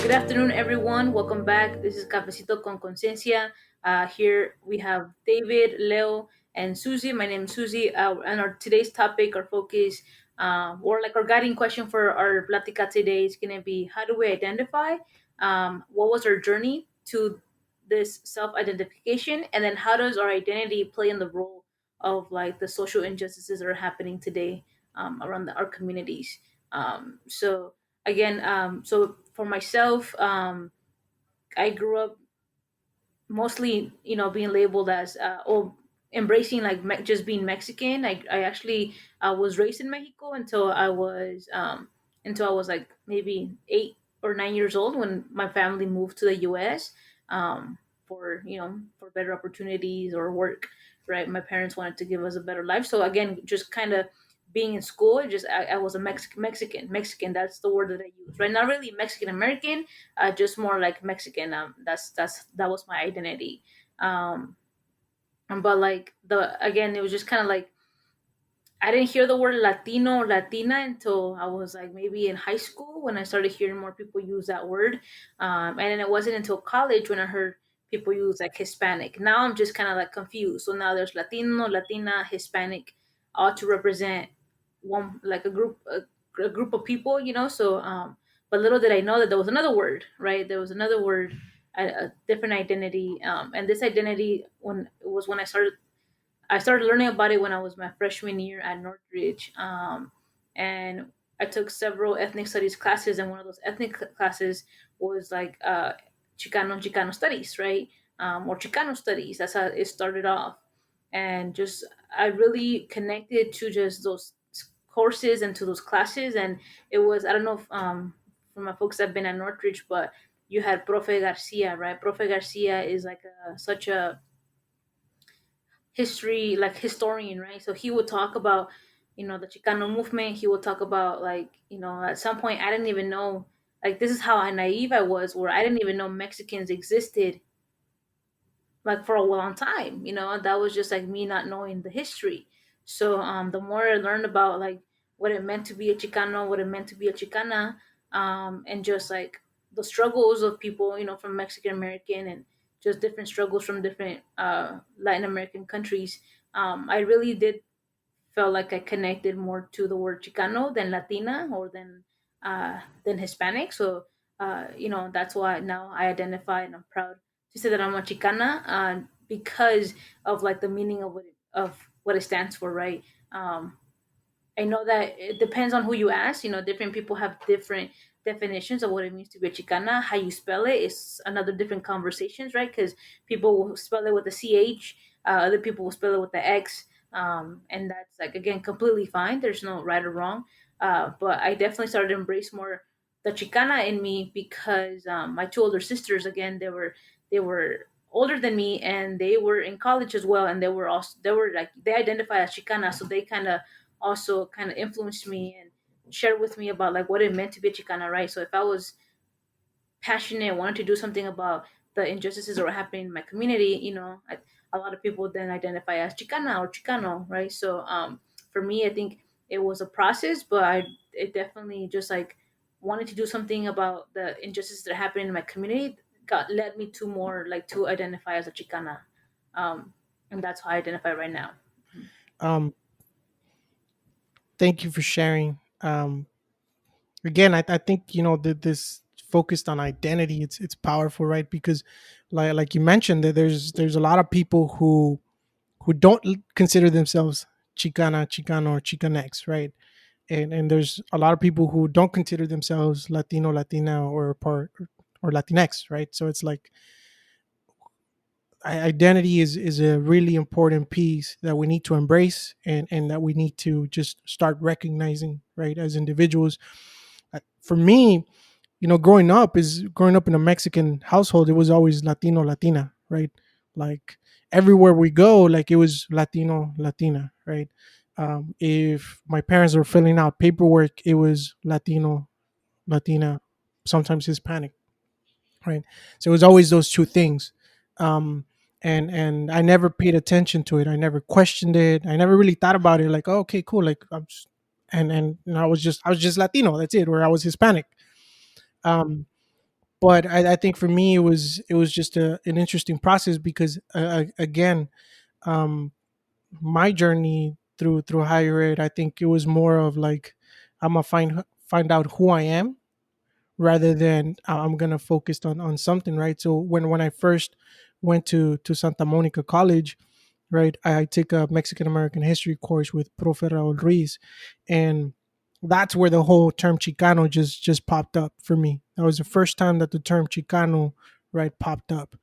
Good afternoon, everyone. Welcome back. This is Cafecito Con Conciencia. Here we have David, Leo, and Susie. My name is Susie, and our today's topic, our focus, or like our guiding question for our plática today is going to be: how do we identify? What was our journey to this self-identification, and then how does our identity play in the role of like the social injustices that are happening today around our communities? So again, so for myself, I grew up mostly, being labeled as or embracing like just being Mexican. I actually was raised in Mexico until I was like maybe 8 or 9 years old when my family moved to the U.S. For for better opportunities or work. Right, my parents wanted to give us a better life. So again, just kind of being in school, I was a Mexican. That's the word that I use. Right, not really Mexican American, just more like Mexican. That was my identity. Um, but like the again, it was just kind of like I didn't hear the word Latino or Latina until I was like maybe in high school when I started hearing more people use that word. And then it wasn't until college when I heard people use like Hispanic. Now I'm just kind of like confused. So now there's Latino, Latina, Hispanic, all to represent one like a group of people, So, but little did I know that there was another word, right? There was another word, a different identity, and this identity when I started learning about it when I was my freshman year at Northridge, and I took several ethnic studies classes, and one of those ethnic classes was like Chicano studies, right, or Chicano studies. That's how it started off, and just I really connected to just those courses and to those classes, and it was I don't know if for my folks that have been at Northridge, but you had Profe Garcia, right? Profe Garcia is like such a history like historian, right? So he would talk about the Chicano movement. He would talk about like at some point I didn't even know, like, this is how naive I was, where I didn't even know Mexicans existed like for a long time. That was just like me not knowing the history. So the more I learned about like what it meant to be a Chicano, what it meant to be a Chicana, and just like the struggles of people, from Mexican American, and just different struggles from different Latin American countries. I really did felt like I connected more to the word Chicano than Latina or than Hispanic. So that's why now I identify and I'm proud to say that I'm a Chicana, because of like the meaning of what it stands for, right? Um, I know that it depends on who you ask. Different people have different definitions of what it means to be a Chicana. How you spell it is another different conversations, right? Because people will spell it with a CH, other people will spell it with the X, and that's like again completely fine. There's no right or wrong. But I definitely started to embrace more the Chicana in me because my two older sisters, again, they were older than me and they were in college as well, and they were like they identify as Chicana, so they also kind of influenced me and shared with me about like what it meant to be a Chicana, right? So if I was passionate, wanted to do something about the injustices that were happening in my community, a lot of people then identify as Chicana or Chicano, right? So for me, I think it was a process, but it definitely just like wanted to do something about the injustices that are happening in my community got led me to more like to identify as a Chicana, and that's how I identify right now. Um, Thank you for sharing. Again, I think that this focused on identity. It's powerful, right? Because, like you mentioned, that there's a lot of people who don't consider themselves Chicana, Chicano, or Chicanx, right? And there's a lot of people who don't consider themselves Latino, Latina, or part or Latinx, right? So it's like identity is a really important piece that we need to embrace and that we need to just start recognizing, right, as individuals. For me, growing up in a Mexican household, it was always Latino, Latina, right? Like everywhere we go, like it was Latino, Latina, right? If my parents were filling out paperwork, it was Latino, Latina, sometimes Hispanic, right? So it was always those two things. um and I never paid attention to it. I never questioned it. I never really thought about it, like, oh, okay, cool, like I'm just, and I was just Latino, that's it, or I was Hispanic. um But I think for me it was just an interesting process because again, um, my journey through higher ed, I think it was more of like I'm gonna find out who I am rather than I'm gonna focus on something, right? So when I first went to Santa Monica College, right, I took a Mexican American history course with Profe Raul Ruiz, and that's where the whole term Chicano just popped up for me. That was the first time that the term Chicano, right, popped up,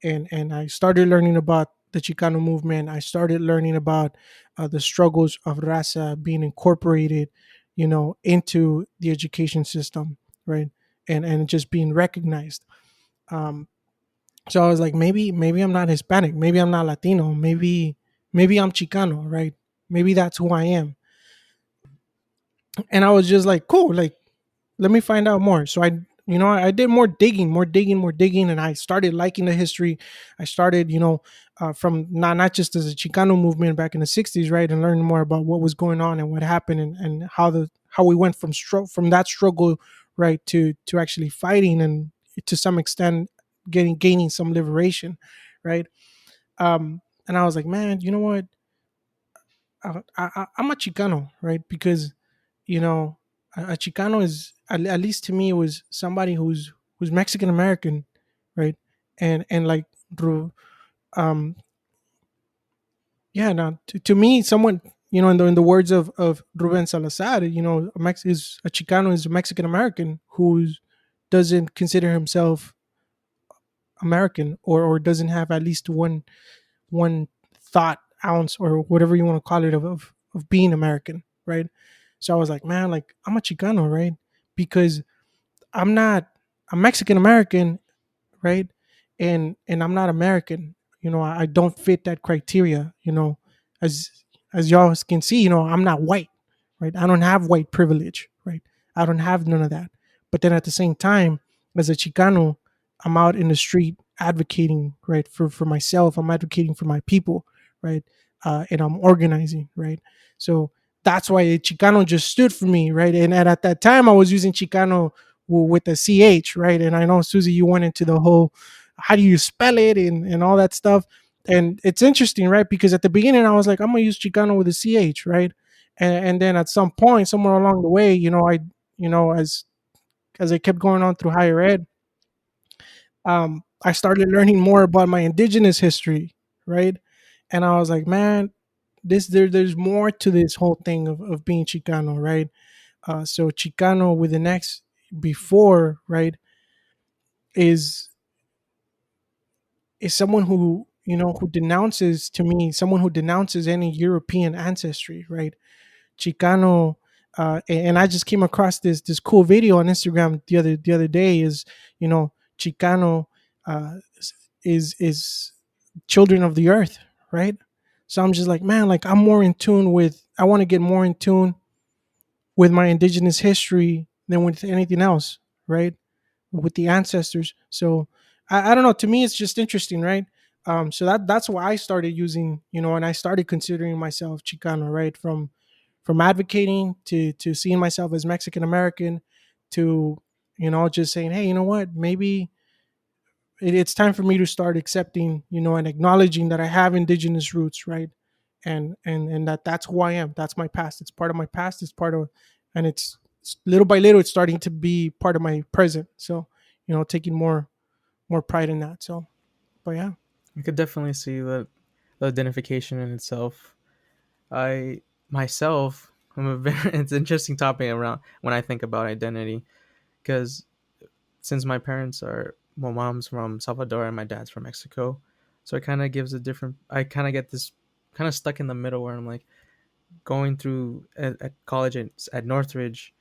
and I started learning about the Chicano movement. I started learning about the struggles of raza being incorporated, into the education system, right, and just being recognized. Um, so I was like, maybe I'm not Hispanic, maybe I'm not Latino, maybe I'm Chicano, right? Maybe that's who I am. And I was just like, cool, like let me find out more. So I did more digging, and I started liking the history. I started, from not just as a Chicano movement back in the '60s, right, and learning more about what was going on and what happened, and how we went from that struggle, right, to actually fighting and to some extent gaining some liberation, right. And I was like, man, you know what? I'm a Chicano, right? Because a Chicano is at least to me it was somebody who's Mexican American, right? And like Ru- um yeah, now to me someone, in the words of Ruben Salazar, is a Chicano is a Mexican American who doesn't consider himself American, or doesn't have at least one thought ounce or whatever you want to call it of being American, right? So I was like, man, like I'm a Chicano, right? Because I'm Mexican American, right? And I'm not American. I don't fit that criteria. As y'all can see, I'm not white, right? I don't have white privilege, right? I don't have none of that. But then at the same time, as a Chicano, I'm out in the street advocating, right, for myself. I'm advocating for my people, right? And I'm organizing, right? So that's why Chicano just stood for me, right? And at that time, I was using Chicano with the ch, right? And I know Susie, you went into the whole how do you spell it and all that stuff. And it's interesting, right? Because at the beginning I was like, I'm gonna use Chicano with a ch, right? And then at some point, somewhere along the way, as I kept going on through higher ed, I started learning more about my indigenous history, right? And I was like, man, there's more to this whole thing of being Chicano, right? So Chicano with an X before, right, is someone who denounces, to me, someone who denounces any European ancestry, right? Chicano, and I just came across this cool video on Instagram the other day. Is Chicano uh, is children of the earth, right? So I'm just like, man, like I'm more in tune with. I want to get more in tune with my indigenous history than with anything else, right? With the ancestors. So I don't know. To me, it's just interesting, right? So that's why I started using, and I started considering myself Chicano, right? From advocating to seeing myself as Mexican American to just saying, hey, you know what? Maybe it's time for me to start accepting, and acknowledging that I have indigenous roots, right? And that's who I am. That's my past. It's part of my past. It's part of, and it's little by little, it's starting to be part of my present. So, taking more pride in that. So, but yeah. I could definitely see the identification in itself. I myself, I'm a very it's an interesting topic around when I think about identity, because since my parents are, my mom's from Salvador and my dad's from Mexico, so it kind of gives a different. I kind of get this kind of stuck in the middle where I'm like going through at college at Northridge.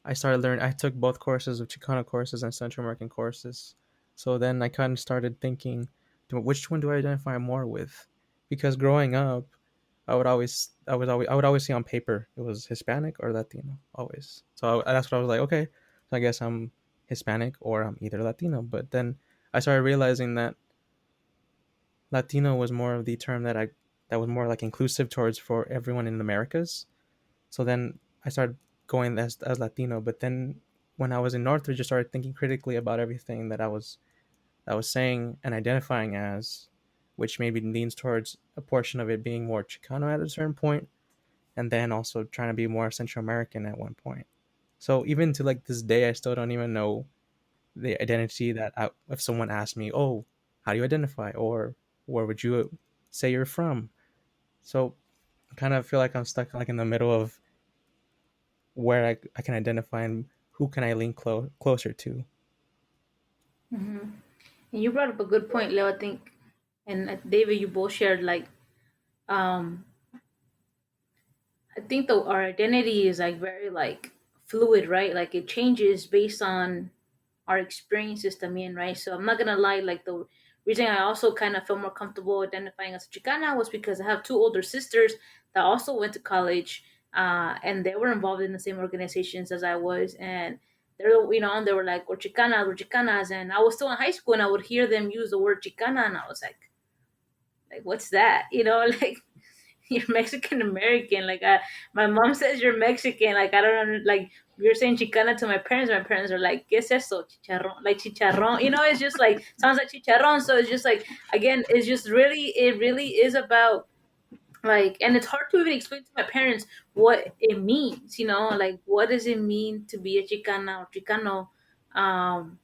I started learning. I took both courses of Chicano courses and Central American courses. So then I kind of started thinking, which one do I identify more with? Because growing up, I would always see on paper it was Hispanic or Latino always. So that's what I was like. Okay, so I guess I'm Hispanic or I'm either Latino. But then I started realizing that Latino was more of the term that was more like inclusive towards for everyone in the Americas. So then I started going as Latino, but then when I was in Northridge, I started thinking critically about everything that I was saying and identifying as, which maybe leans towards a portion of it being more Chicano at a certain point, and then also trying to be more Central American at one point. So even to like this day, I still don't even know the identity if someone asked me, "Oh, how do you identify?" or "Where would you say you're from?" So I kind of feel like I'm stuck like in the middle of where I can identify and who can I lean closer to. Hmm. And you brought up a good point, Leo. I think, and David, you both shared like, um, I think though our identity is like very like fluid, right? Like it changes based on our experiences también, right? So I'm not gonna lie, like the reason I also kind of feel more comfortable identifying as a Chicana was because I have two older sisters that also went to college, and they were involved in the same organizations as I was, and they're and they were like, we're Chicanas," and I was still in high school, and I would hear them use the word Chicana, and I was like, what's that? Like you're Mexican American. Like my mom says you're Mexican. Like I don't know. Like you're saying Chicana to my parents. My parents are like, ¿Qué es eso? Chicharrón. Like chicharrón. It's just like sounds like chicharrón. So it's just like again, it's just really it really is about like, and it's hard to even explain to my parents what it means. Like what does it mean to be a Chicana or Chicano. Um,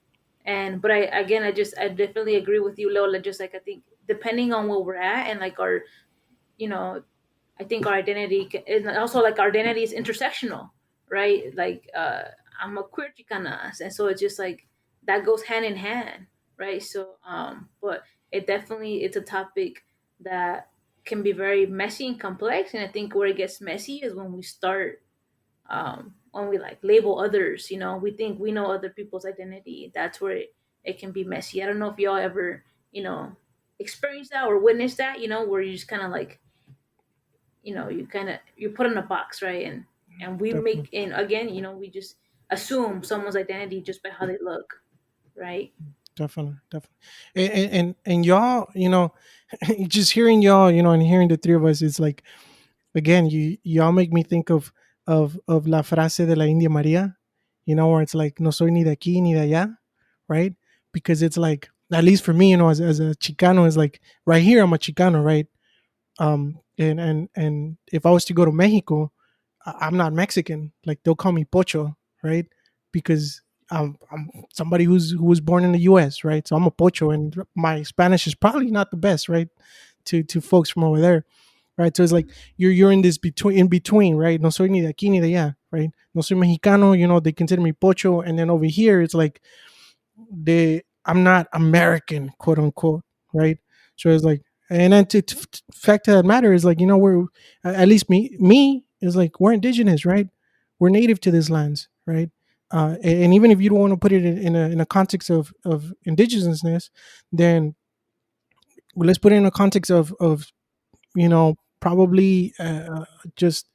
but I definitely agree with you, Lola. Just like I think depending on where we're at and like our you know I think our identity is also like our identity is intersectional, right? Like I'm a queer Chicana, and so it's just like that goes hand in hand, right? So, but it's a topic that can be very messy and complex, and I think where it gets messy is when we start when we like label others. We think we know other people's identity. That's where it can be messy. I don't know if y'all ever you know experienced that or witnessed that. Where you just kind of like you kind of you put in a box, right? And we make Definitely, and again we just assume someone's identity just by how they look, right? definitely. And y'all, just hearing y'all, and hearing the three of us, it's like again, y'all make me think of la frase de la India Maria, where it's like no soy ni de aquí ni de allá, right? Because it's like at least for me, as a Chicano, is like right here I'm a Chicano, right? And if I was to go to Mexico, I'm not Mexican. Like they'll call me Pocho, right? Because I'm somebody who was born in the U.S., right? So I'm a Pocho, and my Spanish is probably not the best, right? To folks from over there, right? So it's like you're in this between, right? No soy ni de aquí ni de allá, right? No soy mexicano, they consider me Pocho, and then over here it's like I'm not American, quote unquote, right? So it's like, and then to fact of that matter is like, we're at least me is like we're indigenous, right? We're native to this lands, right? And even if you don't want to put it in a context of indigenousness, then let's put it in a context of probably just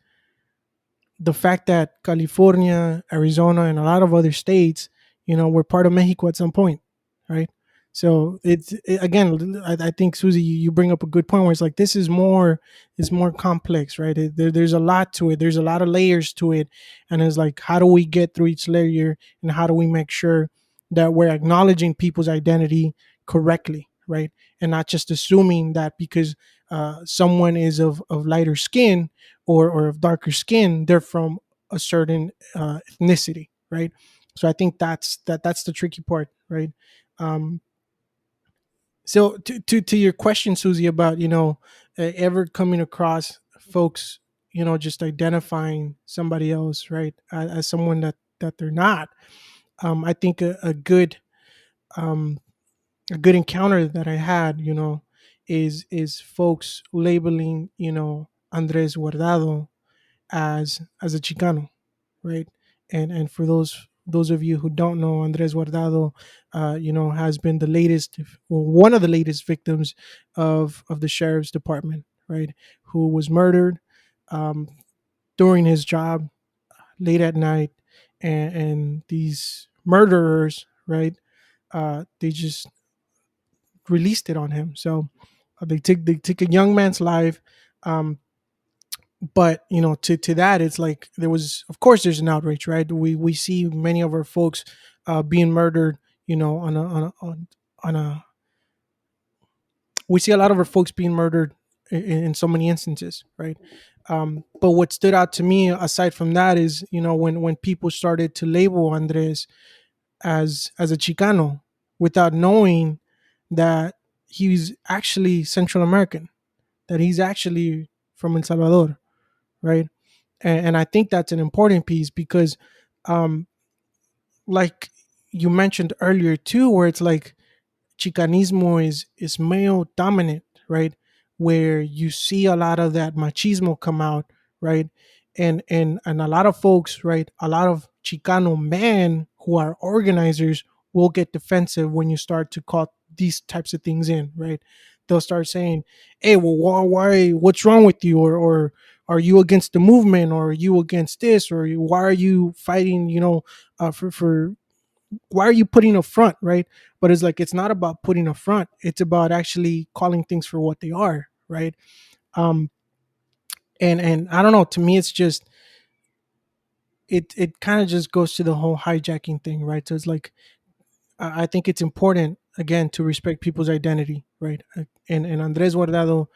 the fact that California, Arizona, and a lot of other states, were part of Mexico at some point, right? So again, I think Susie, you bring up a good point where it's like this is more complex, right? There's a lot to it. There's a lot of layers to it, and it's like how do we get through each layer, and how do we make sure that we're acknowledging people's identity correctly, right? And not just assuming that because someone is of lighter skin or of darker skin, they're from a certain ethnicity, right? So I think that's the tricky part, right? Um, so to your question, Susie, about ever coming across folks, just identifying somebody else, right, as someone that they're not. I think um, a good encounter that I had, is folks labeling, Andres Guardado as a Chicano, right? And for those of you who don't know, Andres Guardado, has been the latest, well, one of the latest victims of the sheriff's department, right? Who was murdered um, during his job late at night, and these murderers, right? They just released it on him. So they took a young man's life. Um, But to that, it's like there was, of course, there's an outrage, right? We see many of our folks being murdered, on a we see a lot of our folks being murdered in so many instances, right? But what stood out to me aside from that is, when people started to label Andres as a Chicano without knowing that he's actually Central American, that he's actually from El Salvador, right? And I think that's an important piece because, um, like you mentioned earlier too, where it's like Chicanismo is male dominant, right? Where you see a lot of that machismo come out, right? And a lot of folks, right? A lot of Chicano men who are organizers will get defensive when you start to call these types of things in, right? They'll start saying, "Hey, well, why what's wrong with you?" Or are you against the movement? Or are you against this? Or why are you fighting? For why are you putting a front, right? But it's like, it's not about putting a front, it's about actually calling things for what they are, right? um and I don't know, to me it's just, it kind of just goes to the whole hijacking thing, right? So it's like, I think it's important again to respect people's identity, right? And Andres Guardado,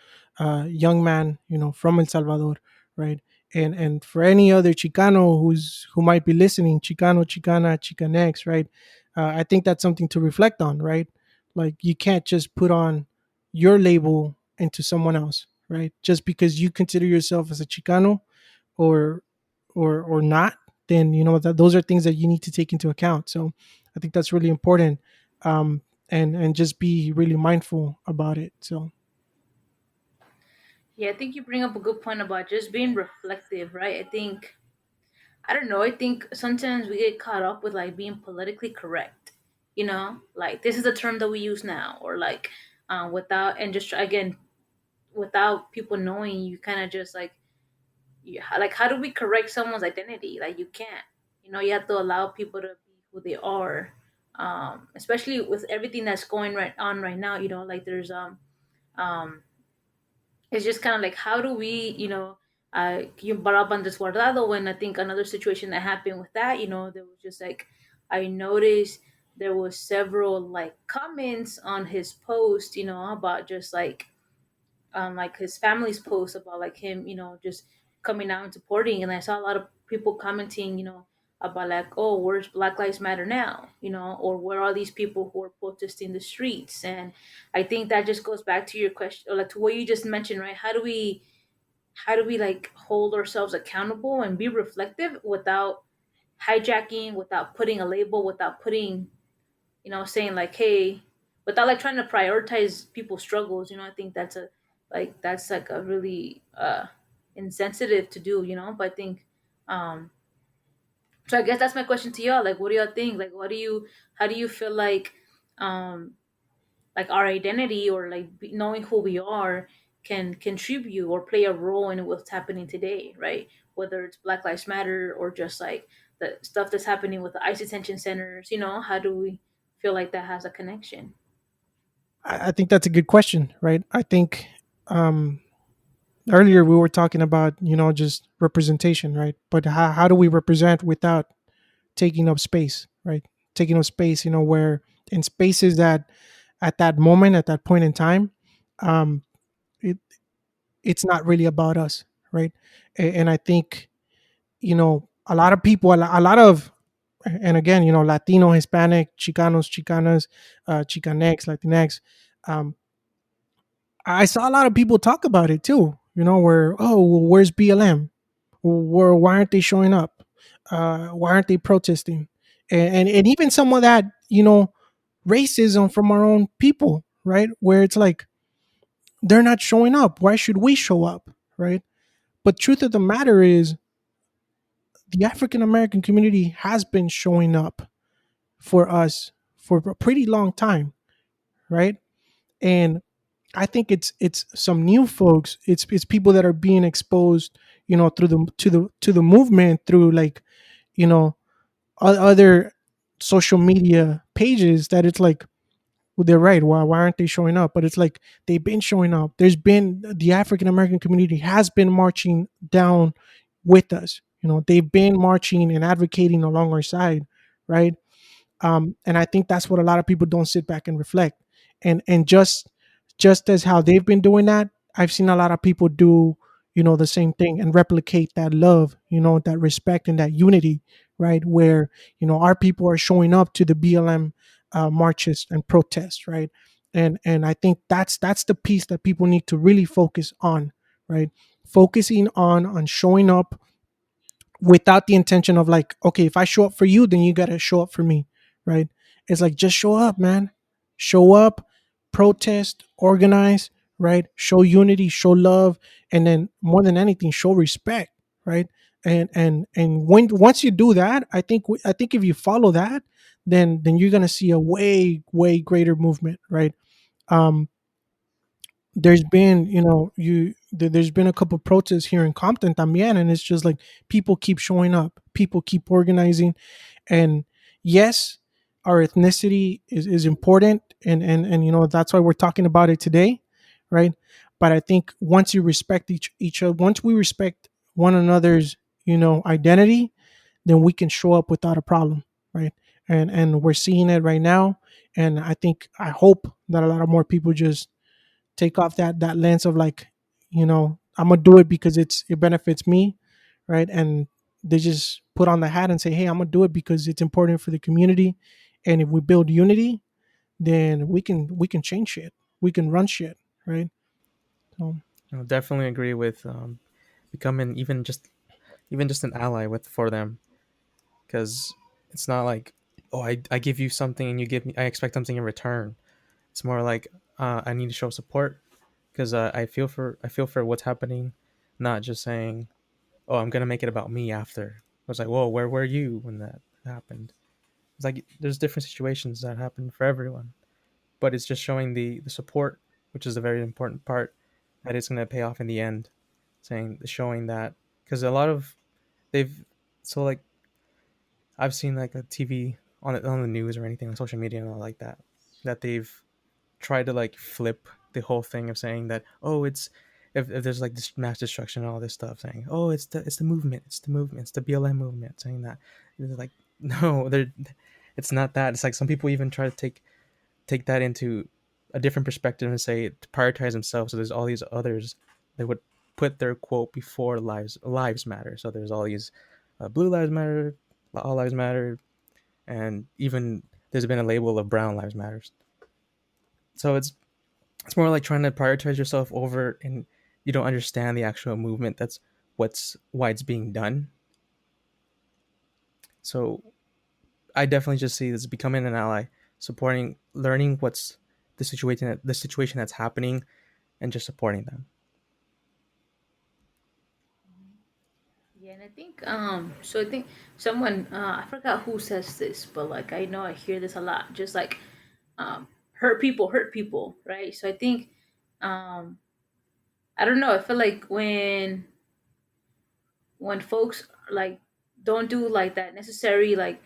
young man, from El Salvador, right? And for any other Chicano who might be listening, Chicano, Chicana, Chicanx, right? I think that's something to reflect on, right? Like, you can't just put on your label into someone else, right? Just because you consider yourself as a Chicano, or or not, then that those are things that you need to take into account. So I think that's really important, and just be really mindful about it. So Yeah, I think you bring up a good point about just being reflective, right? I don't know. I think sometimes we get caught up with like being politically correct, like this is the term that we use now, or like, without, and just again, without people knowing, you kind of just like, like, how do we correct someone's identity? Like, you can't, you have to allow people to be who they are. Especially with everything that's going right on right now, like there's um, it's just kind of like, how do we, you brought up on this guardado, when I think another situation that happened with that, there was just like, I noticed there was several like comments on his post, about just like his family's post about like him, just coming out and supporting. And I saw a lot of people commenting, about like, oh, where's Black Lives Matter now, or where are these people who are protesting the streets? And I think that just goes back to your question, or like to what you just mentioned, right? How do we like hold ourselves accountable and be reflective without hijacking, without putting a label, without putting, saying like, hey, without like trying to prioritize people's struggles. I think that's like a really insensitive to do. But I think, um so I guess that's my question to y'all. Like, what do y'all think? Like, how do you feel um like our identity, or like knowing who we are, can contribute or play a role in what's happening today, right? Whether it's Black Lives Matter, or just like the stuff that's happening with the ICE detention centers, how do we feel like that has a connection? I think that's a good question, right? I think, um, earlier we were talking about, just representation, right? But how do we represent without taking up space, right? Taking up space, where in spaces that at that moment, at that point in time, um, it, it's not really about us, right? And I think, a lot of people, a lot of, and again, Latino, Hispanic, Chicanos, Chicanas, Chicanx, Latinx, um, I saw a lot of people talk about it too, where, oh, well, where's BLM? Why aren't they showing up? Why aren't they protesting? And even some of that, racism from our own people, right? Where it's like, they're not showing up. Why should we show up, right? But truth of the matter is, the African American community has been showing up for us for a pretty long time, right? And I think it's some new folks. It's people that are being exposed, through the movement, through like, other social media pages, that it's like, well, they're right. Why aren't they showing up? But it's like they've been showing up. There's been the African American community has been marching down with us. They've been marching and advocating along our side, right? And I think that's what a lot of people don't sit back and reflect. And just as how they've been doing that, I've seen a lot of people do the same thing and replicate that love, that respect and that unity, right? Where our people are showing up to the BLM marches and protests, right? And I think that's the piece that people need to really focus on, right? Focusing on showing up without the intention of like, okay, if I show up for you, then you got to show up for me, right? It's like, just show up, man. Show up, protest, organize, right? Show unity, show love, and then more than anything, show respect, right? And when once you do that, I think if you follow that, then you're gonna see a way greater movement, right? Um, there's been there's been a couple protests here in Compton también, and it's just like people keep showing up, people keep organizing, and yes, our ethnicity is important, and that's why we're talking about it today, right? But I think once you respect each other, once we respect one another's identity, then we can show up without a problem, right? And we're seeing it right now, and I hope that a lot of more people just take off that lens of like, I'm gonna do it because it benefits me, right? And they just put on the hat and say, hey, I'm gonna do it because it's important for the community. And if we build unity, then we can change shit. We can run shit, right? So I definitely agree with becoming even just an ally with for them, because it's not like, oh, I give you something and you give me, I expect something in return. It's more like, I need to show support because I feel for what's happening, not just saying, oh, I'm gonna make it about me after. I was like, whoa, where were you when that happened? It's like there's different situations that happen for everyone, but it's just showing the support, which is a very important part, that it's gonna pay off in the end. Showing that, because a lot of they've so like I've seen like a TV on the news or anything on social media and all like that, that they've tried to like flip the whole thing of saying that, oh, it's if there's like this mass destruction and all this stuff, saying, oh, it's the movement, it's the BLM movement, saying that. And it's like, no, it's not that. It's like some people even try to take that into a different perspective and say to prioritize themselves. So there's all these others that would put their quote before lives matter. So there's all these blue lives matter, all lives matter, and even there's been a label of brown lives matters. So it's more like trying to prioritize yourself over, and you don't understand the actual movement. That's what's why it's being done. So I definitely just see this becoming an ally, supporting, learning what's the situation that's happening, and just supporting them. Yeah, and I think so I think someone I forgot who says this, but like I know I hear this a lot. Just like hurt people, right? So I think um I don't know, I feel like when folks like don't do like that necessary like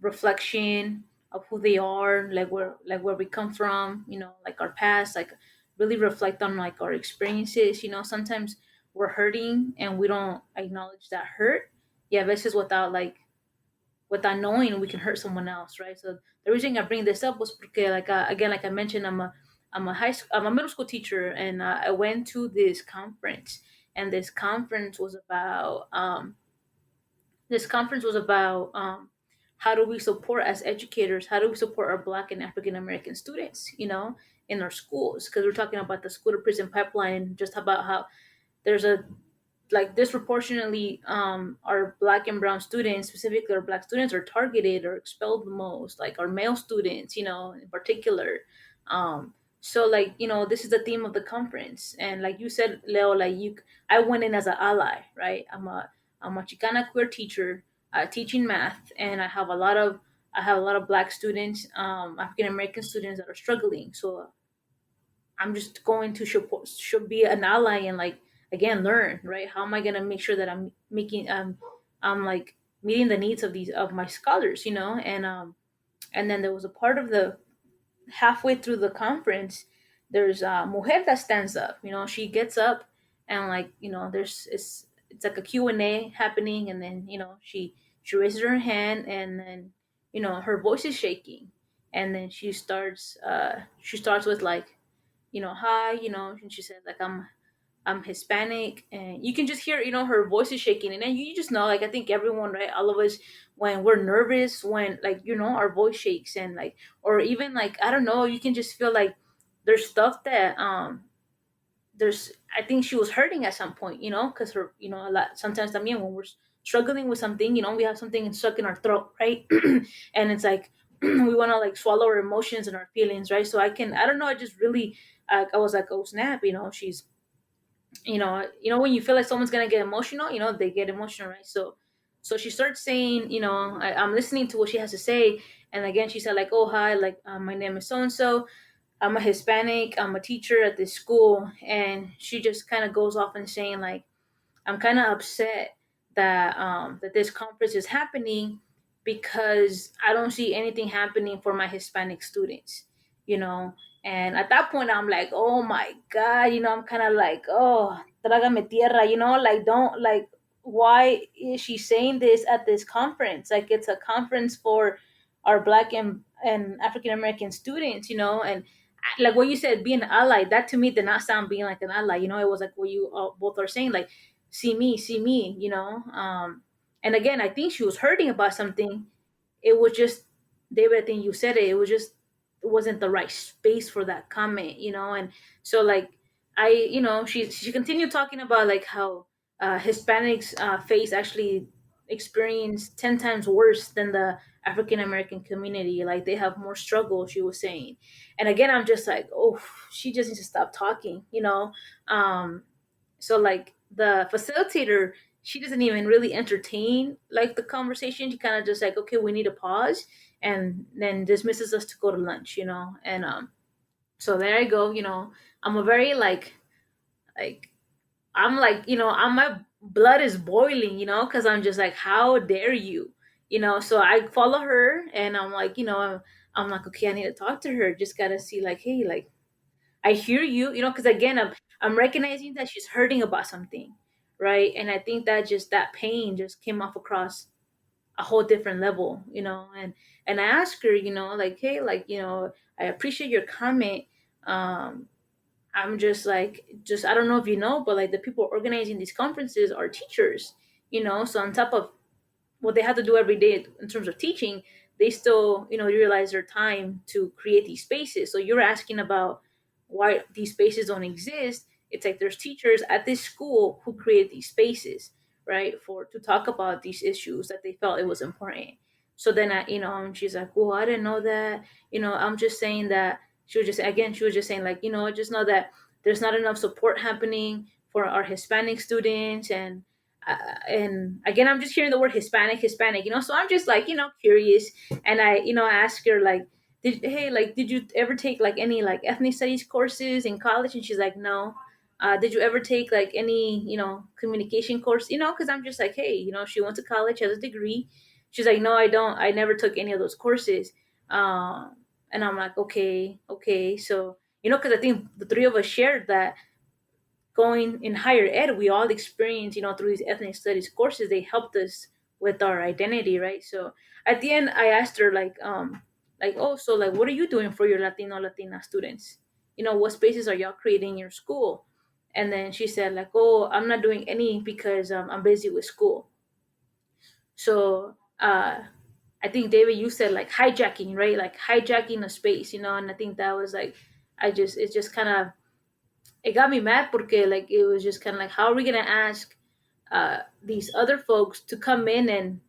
reflection of who they are, like where we come from, like our past, like really reflect on like our experiences. Sometimes we're hurting and we don't acknowledge that hurt. Yeah, this is without knowing we can hurt someone else, right? So the reason I bring this up was because, like, again, like I mentioned, I'm a middle school teacher, and I went to this conference, and this conference was about how do we support as educators, how do we support our Black and African American students, in our schools, because we're talking about the school to prison pipeline, just about how there's a like disproportionately our Black and brown students, specifically our Black students, are targeted or expelled the most, like our male students, in particular. So, like, this is the theme of the conference, and like you said, Leo, like I went in as an ally, right? I'm a Chicana queer teacher, teaching math, and I have a lot of Black students, African American students that are struggling. So I'm just going to should be an ally and, like, again, learn, right? How am I gonna make sure that I'm like meeting the needs of my scholars, and then there was a part of the halfway through the conference, there's a mujer that stands up. She gets up, and like, it's like a Q&A happening, and then she raises her hand, and then her voice is shaking, and then she starts with like, hi, and she says like, I'm Hispanic, and you can just hear, her voice is shaking, and then you just know, like, I think everyone, right, all of us, when we're nervous, when, like, our voice shakes, and like, or even like, I don't know, you can just feel like there's stuff that there's I think she was hurting at some point, because her, a lot sometimes también when we're struggling with something, we have something stuck in our throat, right? And it's like we want to like swallow our emotions and our feelings, right? So I don't know, I just really, I was like, oh snap, she's, when you feel like someone's gonna get emotional, they get emotional, right? So she starts saying, I'm listening to what she has to say, and again she said like, oh hi, like, my name is so and so, I'm a Hispanic, I'm a teacher at this school, and she just kind of goes off and saying like, I'm kind of upset that this conference is happening because I don't see anything happening for my Hispanic students, you know. And at that point, I'm like, oh my god, I'm kind of like, oh, trágame tierra, like, don't, like, why is she saying this at this conference? Like, it's a conference for our Black and African American students, and like what you said, being an ally, that to me did not sound being like an ally. It was like what you both are saying, like, see me, and again, I think she was hurting about something. It was just, David, I think you said it, it wasn't the right space for that comment, and so like, she continued talking about like how Hispanics face actually experience 10 times worse than the African American community. Like, they have more struggle, she was saying. And again, I'm just like, oh, she just needs to stop talking, um so like, the facilitator, she doesn't even really entertain like the conversation. She kind of just like, okay, we need a pause, and then dismisses us to go to lunch, and so there I go, I'm a very like I'm like, my blood is boiling, because I'm just like, how dare you, so I follow her, and I'm like, I'm like, okay, I need to talk to her, just gotta see like, hey, like, I hear you, because again, I'm recognizing that she's hurting about something, right? And I think that just that pain just came off across a whole different level, and I asked her, like, hey, like, I appreciate your comment. Um, I'm just like, I don't know if you know, but like, the people organizing these conferences are teachers, so on top of what they have to do every day in terms of teaching, they still, utilize their time to create these spaces. So you're asking about why these spaces don't exist. It's like, there's teachers at this school who create these spaces, right, for to talk about these issues that they felt it was important. So then she's like, oh, I didn't know that. I'm just saying that, she was just saying like, I just know that there's not enough support happening for our Hispanic students, and again, I'm just hearing the word Hispanic, so I'm just like, curious, and I, ask her like, did you ever take like any like ethnic studies courses in college? And she's like, no. Did you ever take like any, communication course? Because I'm just like, hey, she went to college, has a degree. She's like, no, I don't, I never took any of those courses. And I'm like, okay, so, because I think the three of us shared that going in higher ed, we all experience, through these ethnic studies courses, they helped us with our identity, right? So at the end, I asked her like, oh, so like, what are you doing for your Latina students? What spaces are y'all creating in your school? And then she said like, oh, I'm not doing any because I'm busy with school. So I think, David, you said like hijacking, right? Like hijacking a space, and I think that was like, it's just kind of, it got me mad porque like, it was just kind of like, how are we gonna ask these other folks to come in and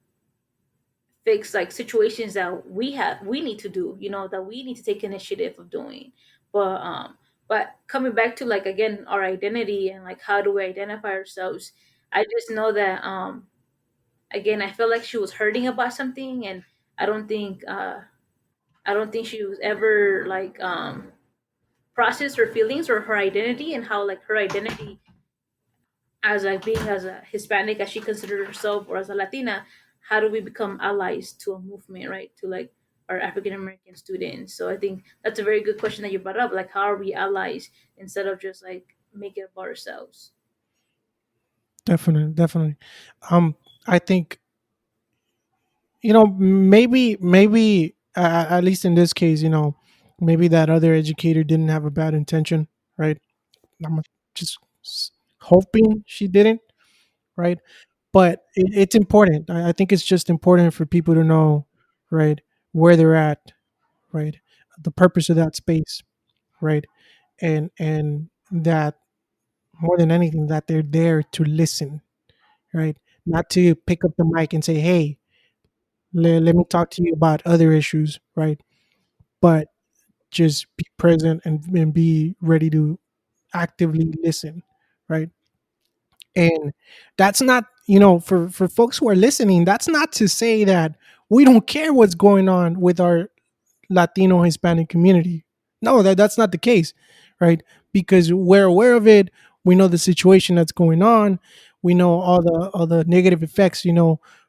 fix like situations that we need to do, that we need to take initiative of doing. But coming back to like, again, our identity and like, how do we identify ourselves? I just know that again, I feel like she was hurting about something, and I don't think I don't think she was ever like processed her feelings or her identity, and how like her identity as like being as a Hispanic as she considered herself, or as a Latina, how do we become allies to a movement, right? To like our African American students. So I think that's a very good question that you brought up. Like, how are we allies instead of just like make it about ourselves? Definitely, definitely. I think, maybe at least in this case, maybe that other educator didn't have a bad intention, right? I'm just hoping she didn't, right? But it's important. I think it's just important for people to know, right, where they're at, right, the purpose of that space, right, and that more than anything, that they're there to listen, right, not to pick up the mic and say, "Hey, let me talk to you about other issues," right, but just be present and be ready to actively listen, right. And that's not, for folks who are listening, that's not to say that we don't care what's going on with our Latino Hispanic community. No, that's not the case, right? Because we're aware of it. We know the situation that's going on. We know all the negative effects,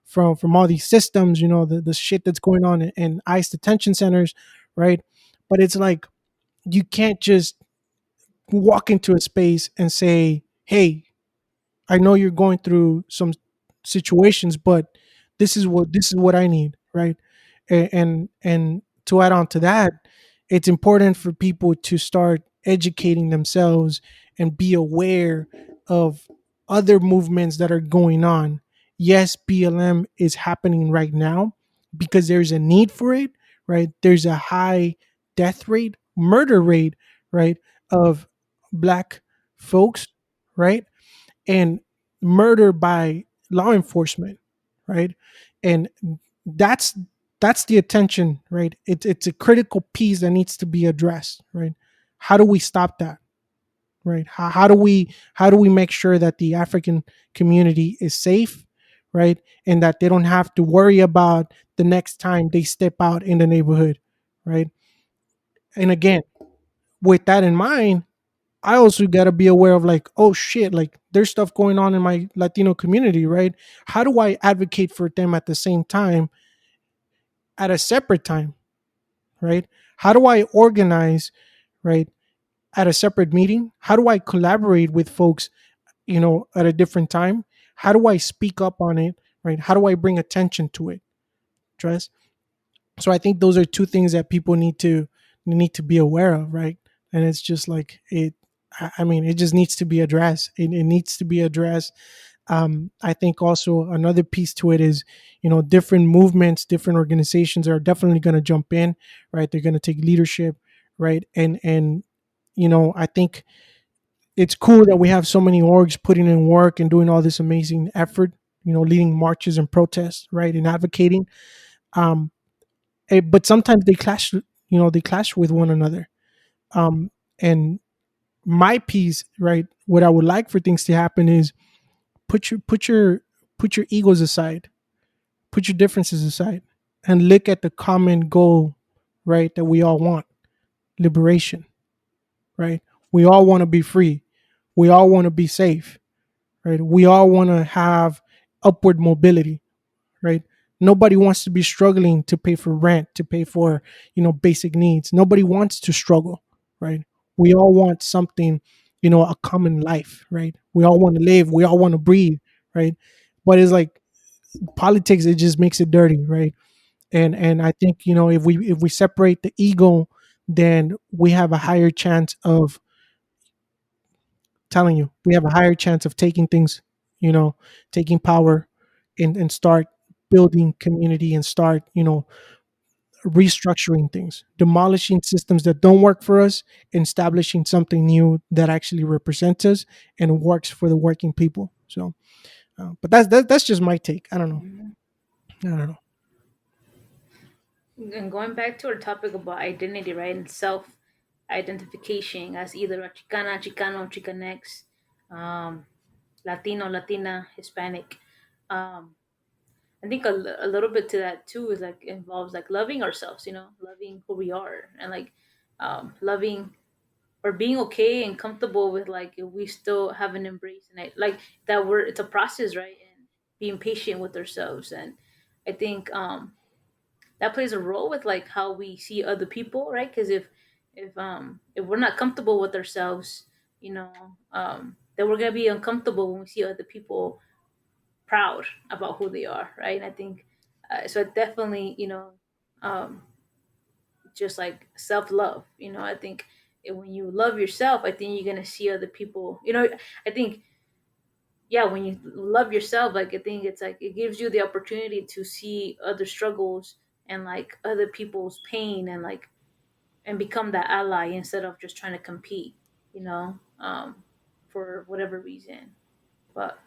from all these systems, the shit that's going on in ICE detention centers, right? But it's like you can't just walk into a space and say, "Hey, I know you're going through some situations, but this is what I need," right? And to add on to that, it's important for people to start educating themselves and be aware of other movements that are going on. Yes, BLM is happening right now because there's a need for it, right? There's a high death rate, murder rate, right, of black folks, right? And murder by law enforcement, right? And that's that's the attention, right? It's a critical piece that needs to be addressed, right? How do we stop that, right? How do we make sure that the African community is safe, right? And that they don't have to worry about the next time they step out in the neighborhood, right? And again, with that in mind, I also got to be aware of, like, oh shit, like there's stuff going on in my Latino community, right? How do I advocate for them at the same time, at a separate time, right? How do I organize, right, at a separate meeting? How do I collaborate with folks, at a different time? How do I speak up on it, right? How do I bring attention to it? Trust. So I think those are two things that people need to be aware of, right? And it's just like it. I mean, it just needs to be addressed. It needs to be addressed. I think also another piece to it is, different movements, different organizations are definitely going to jump in, right? They're going to take leadership, right? And I think it's cool that we have so many orgs putting in work and doing all this amazing effort, leading marches and protests, right, and advocating. Um, but sometimes they clash, they clash with one another. Um, and my piece, right, what I would like for things to happen is put your put your put your egos aside, put your differences aside, and look at the common goal, right, that we all want: liberation, right? We all want to be free. We all want to be safe, right? We all want to have upward mobility, right? Nobody wants to be struggling to pay for rent, to pay for, basic needs. Nobody wants to struggle, right? We all want something, a common life, right? We all want to live. We all want to breathe, right? But it's like politics, it just makes it dirty, right? And I think, if we separate the ego, then we have a higher chance of, telling you, we have a higher chance of taking things, taking power, and start building community, and start, restructuring things, demolishing systems that don't work for us, and establishing something new that actually represents us and works for the working people. So, but that's just my take. I don't know. Mhm. I don't know. And going back to our topic about identity, right, and self identification as either a Chicana, Chicano, Chicanx, um, Latino, Latina, Hispanic. Um, I think a little bit to that too is like involves like loving ourselves, loving who we are, and like loving or being okay and comfortable with like if we still haven't embraced and like that it's a process, right? And being patient with ourselves. And I think that plays a role with like how we see other people, right? Because if we're not comfortable with ourselves, then we're gonna be uncomfortable when we see other people proud about who they are, right? And I think so. It definitely, um, just like self love. I think when you love yourself, I think you're gonna see other people. I think, yeah, when you love yourself, like I think it's like it gives you the opportunity to see other struggles and like other people's pain, and like and become that ally instead of just trying to compete, for whatever reason. But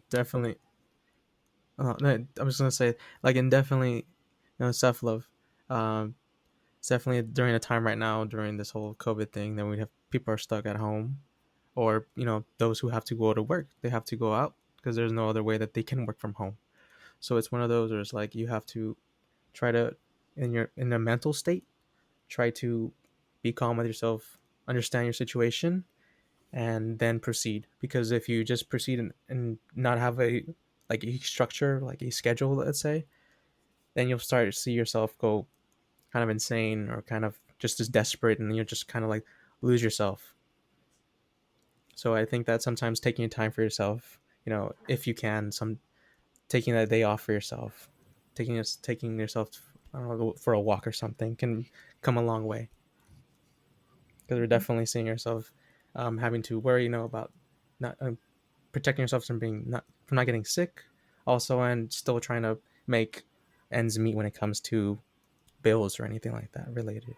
Definitely. No, I was gonna say, like, and definitely, self love. Um, it's definitely during a time right now during this whole COVID thing that we have people are stuck at home, or those who have to go to work, they have to go out because there's no other way that they can work from home. So it's one of those where it's like you have to try to, in a mental state, try to be calm with yourself, understand your situation, and then proceed. Because if you just proceed and not have a structure, like a schedule, let's say, then you'll start to see yourself go kind of insane or kind of just as desperate, and you'll just kind of like lose yourself. So I think that sometimes taking time for yourself, if you can, some taking that day off for yourself, taking yourself, I don't know, go for a walk or something, can come a long way. Because we're definitely seeing ourselves having to worry, about not protecting yourself from not getting sick, also, and still trying to make ends meet when it comes to bills or anything like that related.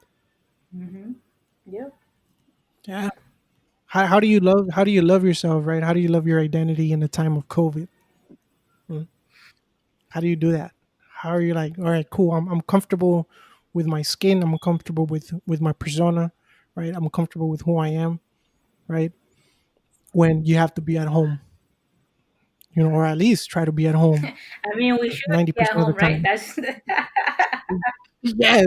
hmm yeah. Yeah. How do you love yourself, right? How do you love your identity in the time of COVID? Mm. How do you do that? How are you like, all right, cool. I'm comfortable with my skin. I'm comfortable with my persona, right? I'm comfortable with who I am, right? When you have to be at home, or at least try to be at home I mean, we should ninety be at percent of the home, right? time. That's Yes.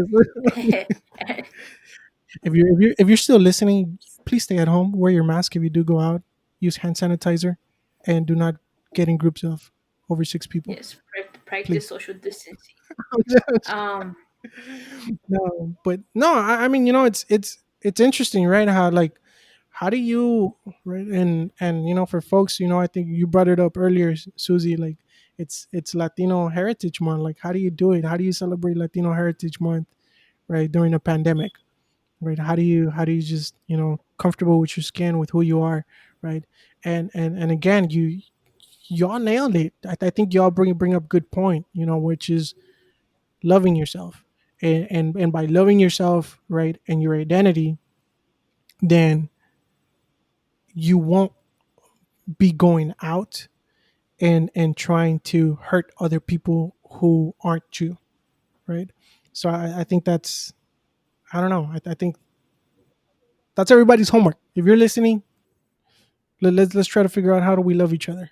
If you're still listening, please stay at home. Wear your mask if you do go out. Use hand sanitizer, and do not get in groups of over 6 people, yes, practice please. social distancing. Um, No, but no, I mean, it's interesting, right? How, like, how do you, right? And for folks, I think you brought it up earlier, Susie. Like, it's Latino Heritage Month. Like, how do you do it? How do you celebrate Latino Heritage Month, right, during a pandemic? Right? How do you just, comfortable with your skin, with who you are, right? And again, y'all nailed it. I think y'all bring up good point, which is loving yourself. And by loving yourself, right, and your identity, then you won't be going out and trying to hurt other people who aren't you, right? So I think that's, I don't know, I think that's everybody's homework. If you're listening, let's try to figure out how do we love each other,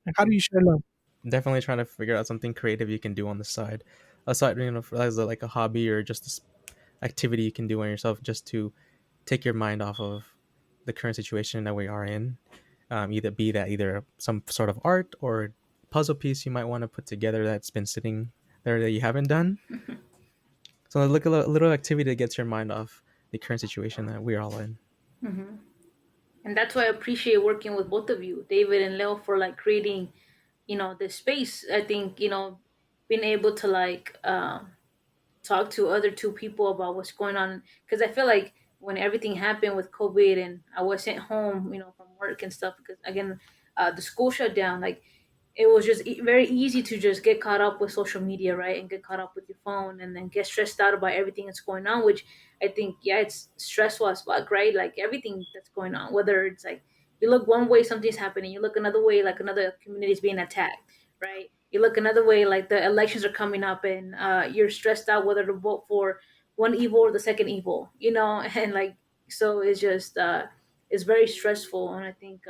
and how do you share love. Definitely trying to figure out something creative you can do on the side, aside, as like a hobby or just this activity you can do on yourself, just to take your mind off of the current situation that we are in. Either be that either some sort of art or puzzle piece you might want to put together that's been sitting there that you haven't done. So look, a little activity that gets your mind off the current situation that we're all in. mhm. And that's why I appreciate working with both of you, David and Leo, for like creating, this space. I think, being able to like talk to other two people about what's going on, because I feel like when everything happened with COVID and I wasn't home, from work and stuff, because again, the school shut down, like it was just very easy to just get caught up with social media, right, and get caught up with your phone, and then get stressed out about everything that's going on, which I think, yeah, it's stressful as fuck, right? Like everything that's going on, whether it's like you look one way, something's happening, you look another way, like another community is being attacked, right? You look another way, like the elections are coming up, and you're stressed out whether to vote for one evil or the second evil, and like, so it's just it's very stressful. And I think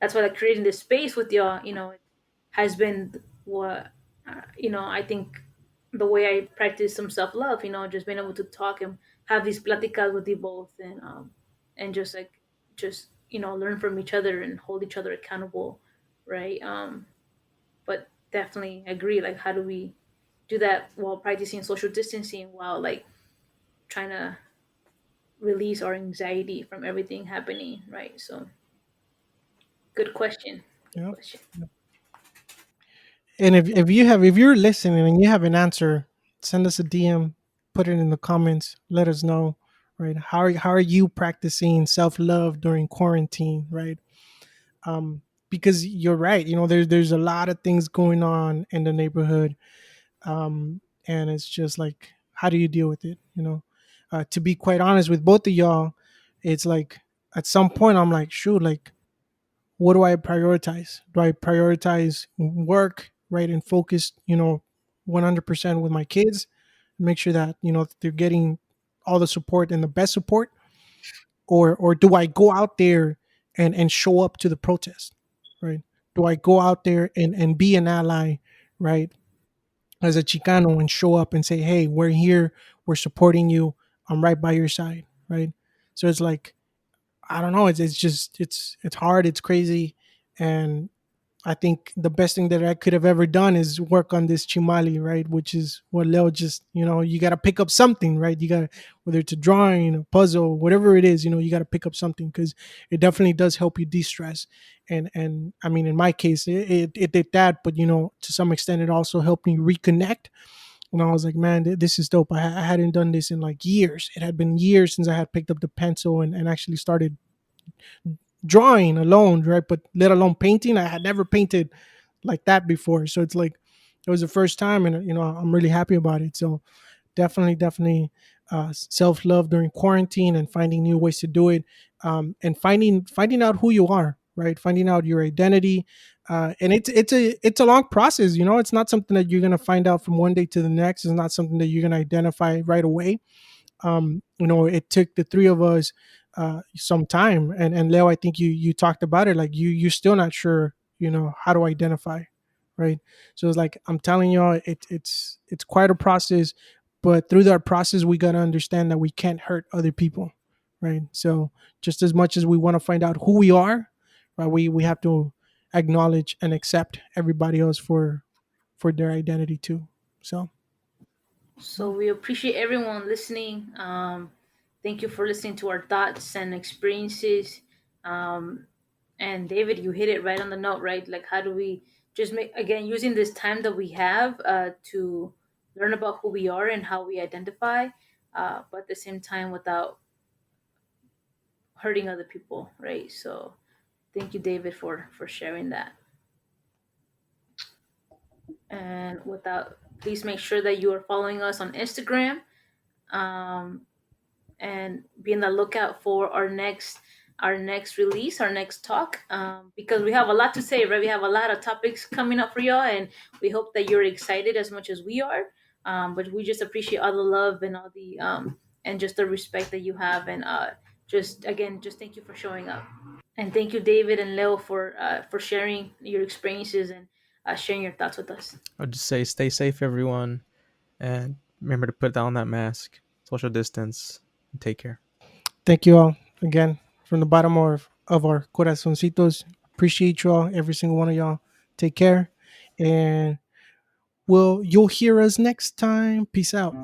that's why like creating this space with y'all, has been what I think the way I practice some self love, just being able to talk and have these platicas with you both, and just like just learn from each other and hold each other accountable, right? But definitely agree. Like, how do we do that while practicing social distancing, while like trying to release our anxiety from everything happening, right? So, good question. Good Yeah. question. And if you're listening and you have an answer, send us a DM, put it in the comments, let us know, right? How are you practicing self love during quarantine, right? Because you're right, there's a lot of things going on in the neighborhood, and it's just like, how do you deal with it? To be quite honest with both of y'all, it's like at some point I'm like, shoot, like what do I prioritize? Do I prioritize work, right, and focus, 100% with my kids, make sure that they're getting all the support and the best support, or do I go out there and show up to the protest, right? Do I go out there and be an ally, right, as a Chicano, and show up and say, hey, we're here, we're supporting you, I'm right by your side, right? So it's like, I don't know, it's just it's hard, it's crazy, and I think the best thing that I could have ever done is work on this chimali, right? Which is what Leo just, you got to pick up something, right? You got to, whether it's a drawing, a puzzle, whatever it is, you got to pick up something, because it definitely does help you de-stress. And I mean, in my case, it did that, but to some extent, it also helped me reconnect. And I was like, man, this is dope. I hadn't done this in like years. It had been years since I had picked up the pencil and actually started drawing alone, right? But let alone painting. I had never painted like that before. So it's like it was the first time, and I'm really happy about it. So definitely self love during quarantine and finding new ways to do it, and finding out who you are, right? Finding out your identity, and it's a long process. It's not something that you're gonna find out from one day to the next. It's not something that you're gonna identify right away. It took the three of us some time, and Leo, I think you talked about it, like you're still not sure, how to identify, right? So it's like, I'm telling y'all, it's quite a process, but through that process we got to understand that we can't hurt other people, right? So just as much as we want to find out who we are, right, we have to acknowledge and accept everybody else for their identity too. So So we appreciate everyone listening. Thank you for listening to our thoughts and experiences. Um, and David, you hit it right on the note, right? Like, how do we just make, again, using this time that we have to learn about who we are and how we identify, but at the same time without hurting other people, right? So thank you, David, for sharing that. And without, please make sure that you are following us on Instagram. Um, and be on the lookout for our next release, our next talk, because we have a lot to say, right? We have a lot of topics coming up for y'all, and we hope that you're excited as much as we are. But we just appreciate all the love and all the and just the respect that you have, and just again, just thank you for showing up, and thank you, David and Leo, for sharing your experiences and sharing your thoughts with us. I'll just say stay safe, everyone, and remember to put down that mask, social distance, and take care. thank you all again from the bottom of our corazoncitos. Appreciate you all, every single one of y'all. Take care, and you'll hear us next time. Peace out.